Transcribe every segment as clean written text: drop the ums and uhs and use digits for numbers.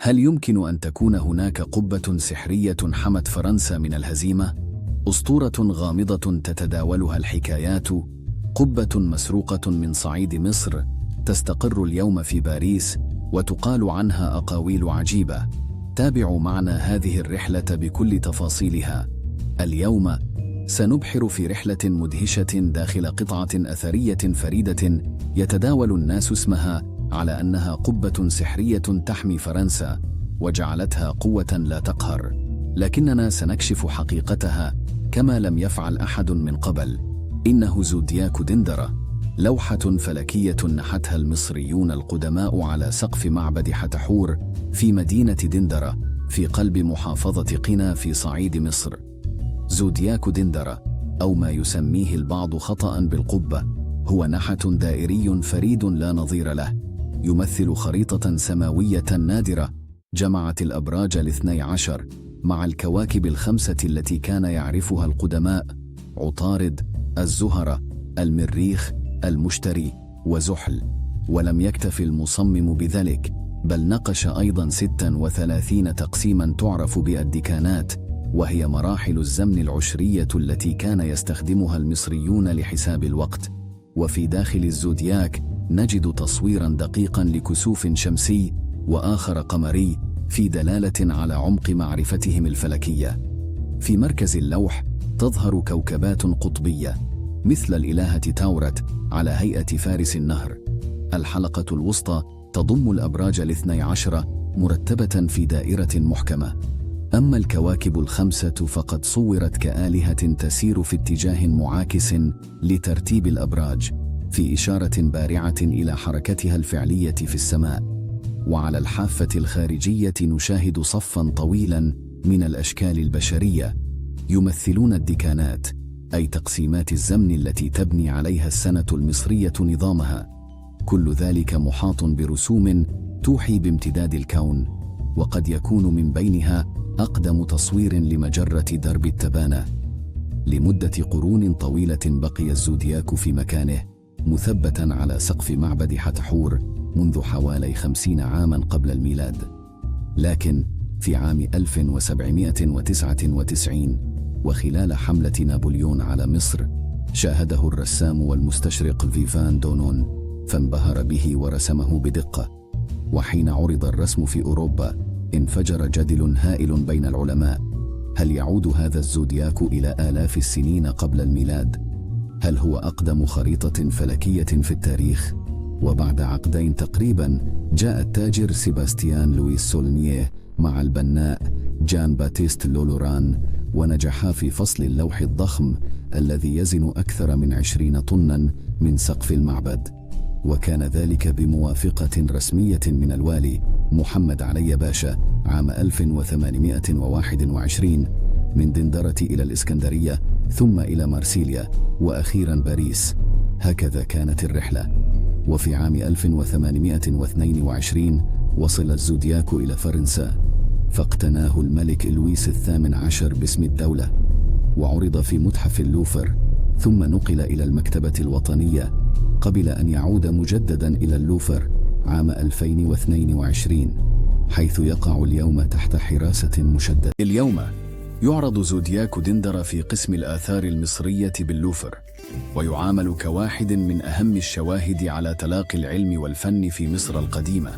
هل يمكن أن تكون هناك قبة سحرية حمت فرنسا من الهزيمة؟ أسطورة غامضة تتداولها الحكايات، قبة مسروقة من صعيد مصر تستقر اليوم في باريس وتقال عنها أقاويل عجيبة. تابعوا معنا هذه الرحلة بكل تفاصيلها. اليوم سنبحر في رحلة مدهشة داخل قطعة أثرية فريدة يتداول الناس اسمها على أنها قبة سحرية تحمي فرنسا وجعلتها قوة لا تقهر، لكننا سنكشف حقيقتها كما لم يفعل أحد من قبل. إنه زودياك دندرة، لوحة فلكية نحتها المصريون القدماء على سقف معبد حتحور في مدينة دندرة في قلب محافظة قنا في صعيد مصر. زودياك دندرة، أو ما يسميه البعض خطأ بالقبة، هو نحت دائري فريد لا نظير له، يمثل خريطة سماوية نادرة جمعت الأبراج ال12 مع الكواكب الخمسة التي كان يعرفها القدماء: عطارد، الزهرة، المريخ، المشتري، وزحل. ولم يكتف المصمم بذلك، بل نقش أيضا 36 تقسيما تعرف بالديكانات، وهي مراحل الزمن العشرية التي كان يستخدمها المصريون لحساب الوقت. وفي داخل الزودياك نجد تصويرا دقيقا لكسوف شمسي وآخر قمري في دلالة على عمق معرفتهم الفلكية. في مركز اللوح تظهر كوكبات قطبية مثل الإلهة تاورت على هيئة فارس النهر. الحلقة الوسطى تضم الأبراج ال12 مرتبة في دائرة محكمة. أما الكواكب الخمسة فقد صورت كآلهة تسير في اتجاه معاكس لترتيب الأبراج، في إشارة بارعة إلى حركتها الفعلية في السماء. وعلى الحافة الخارجية نشاهد صفا طويلا من الأشكال البشرية يمثلون الديكانات، أي تقسيمات الزمن التي تبني عليها السنة المصرية نظامها. كل ذلك محاط برسوم توحي بامتداد الكون، وقد يكون من بينها أقدم تصوير لمجرة درب التبانة. لمدة قرون طويلة بقي الزودياك في مكانه مثبتا على سقف معبد حتحور منذ حوالي 50 عاما قبل الميلاد. لكن في عام 1799 وخلال حملة نابليون على مصر شاهده الرسام والمستشرق فيفان دونون فانبهر به ورسمه بدقة. وحين عرض الرسم في أوروبا انفجر جدل هائل بين العلماء: هل يعود هذا الزودياك إلى آلاف السنين قبل الميلاد؟ هل هو أقدم خريطة فلكية في التاريخ؟ وبعد عقدين تقريبا جاء التاجر سيباستيان لويس سولنيه مع البناء جان باتيست لولوران، ونجحا في فصل اللوح الضخم الذي يزن أكثر من 20 طنا من سقف المعبد. وكان ذلك بموافقة رسمية من الوالي محمد علي باشا عام 1821 من دندرة إلى الإسكندرية، ثم إلى مارسيليا، وأخيرا باريس. هكذا كانت الرحلة. وفي عام 1822 وصل الزودياك إلى فرنسا، فاقتناه الملك لويس ال18 باسم الدولة، وعرض في متحف اللوفر، ثم نقل إلى المكتبة الوطنية قبل أن يعود مجددا إلى اللوفر عام 2022، حيث يقع اليوم تحت حراسة مشددة. اليوم يعرض زودياك دندرة في قسم الآثار المصرية باللوفر، ويعامل كواحد من أهم الشواهد على تلاقي العلم والفن في مصر القديمة.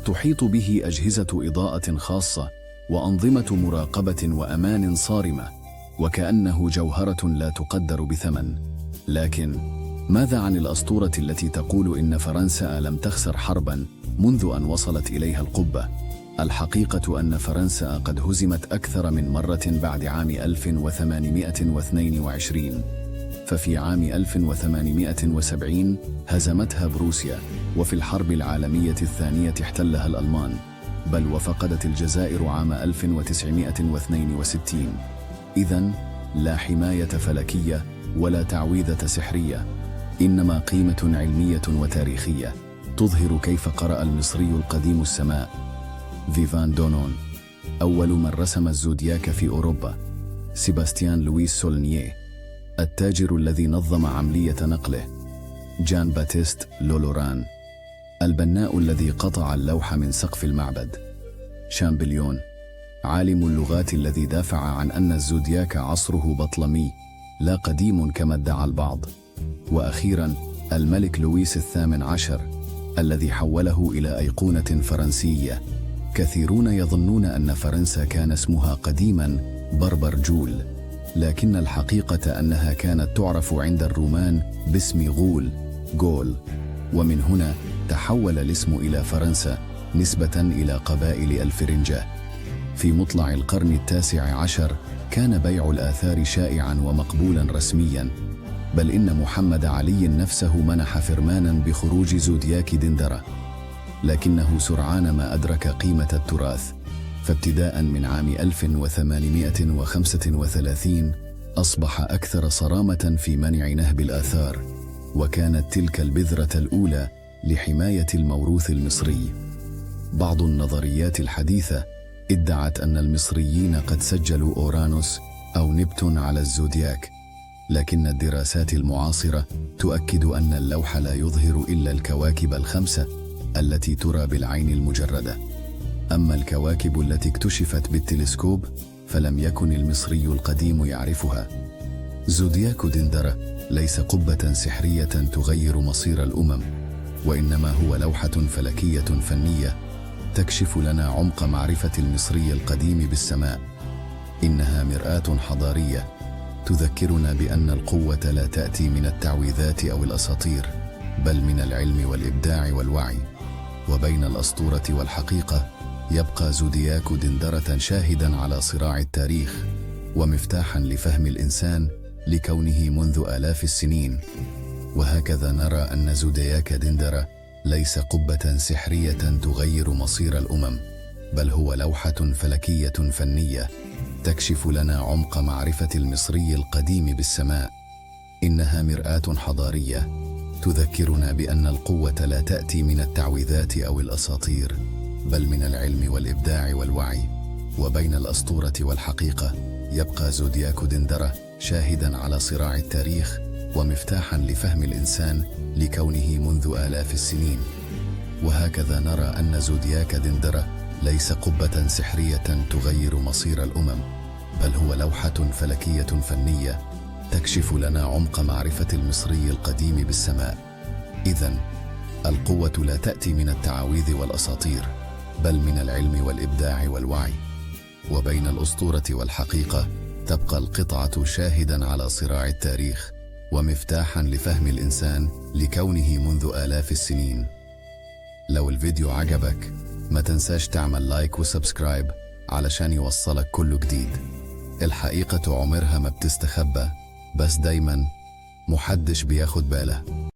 تحيط به أجهزة إضاءة خاصة وأنظمة مراقبة وأمان صارمة، وكأنه جوهرة لا تقدر بثمن. لكن ماذا عن الأسطورة التي تقول إن فرنسا لم تخسر حربا منذ أن وصلت إليها القبة؟ الحقيقة أن فرنسا قد هزمت أكثر من مرة بعد عام 1822. ففي عام 1870 هزمتها بروسيا، وفي الحرب العالمية الثانية احتلها الألمان، بل وفقدت الجزائر عام 1962. إذن لا حماية فلكية ولا تعويذة سحرية، إنما قيمة علمية وتاريخية تظهر كيف قرأ المصري القديم السماء. فيفان دونون أول من رسم الزودياك في أوروبا، سيباستيان لويس سولنيه التاجر الذي نظم عملية نقله، جان باتيست لولوران البناء الذي قطع اللوح من سقف المعبد. شامبليون، عالم اللغات الذي دافع عن أن الزودياك عصره بطلمي لا قديم كما ادعى البعض. وأخيراً الملك لويس ال18 الذي حوله إلى أيقونة فرنسية. كثيرون يظنون أن فرنسا كان اسمها قديماً بربرجول، لكن الحقيقة أنها كانت تعرف عند الرومان باسم غول، ومن هنا تحول الاسم إلى فرنسا نسبة إلى قبائل الفرنجة. في مطلع القرن ال19 كان بيع الآثار شائعاً ومقبولاً رسمياً، بل إن محمد علي نفسه منح فرماناً بخروج زودياك دندرة، لكنه سرعان ما أدرك قيمة التراث، فابتداء من عام 1835 أصبح أكثر صرامة في منع نهب الآثار، وكانت تلك البذرة الأولى لحماية الموروث المصري. بعض النظريات الحديثة ادعت أن المصريين قد سجلوا أورانوس أو نبتون على الزودياك، لكن الدراسات المعاصرة تؤكد أن اللوح لا يظهر إلا الكواكب الخمسة التي ترى بالعين المجردة. أما الكواكب التي اكتشفت بالتلسكوب فلم يكن المصري القديم يعرفها. زودياك دندرة ليس قبة سحرية تغير مصير الأمم، وإنما هو لوحة فلكية فنية تكشف لنا عمق معرفة المصري القديم بالسماء. إنها مرآة حضارية تذكرنا بأن القوة لا تأتي من التعويذات أو الأساطير، بل من العلم والإبداع والوعي. وبين الأسطورة والحقيقة يبقى زودياك دندرة شاهداً على صراع التاريخ، ومفتاحاً لفهم الإنسان لكونه منذ آلاف السنين. وهكذا نرى أن زودياك دندرة ليس قبة سحرية تغير مصير الأمم، بل هو لوحة فلكية فنية تكشف لنا عمق معرفة المصري القديم بالسماء. إنها مرآة حضارية تذكرنا بأن القوة لا تأتي من التعويذات أو الأساطير، بل من العلم والإبداع والوعي. وبين الأسطورة والحقيقة يبقى زودياك دندرة شاهداً على صراع التاريخ، ومفتاحاً لفهم الإنسان لكونه منذ آلاف السنين. وهكذا نرى أن زودياك دندرة ليس قبة سحرية تغير مصير الأمم، بل هو لوحة فلكية فنية تكشف لنا عمق معرفة المصري القديم بالسماء. إذن القوة لا تأتي من التعاويذ والأساطير، بل من العلم والإبداع والوعي. وبين الأسطورة والحقيقة تبقى القطعة شاهداً على صراع التاريخ، ومفتاحاً لفهم الإنسان لكونه منذ آلاف السنين. لو الفيديو عجبك ما تنساش تعمل لايك وسبسكرايب علشان يوصلك كل جديد. الحقيقة عمرها ما بتستخبى، بس دايماً محدش بياخد باله.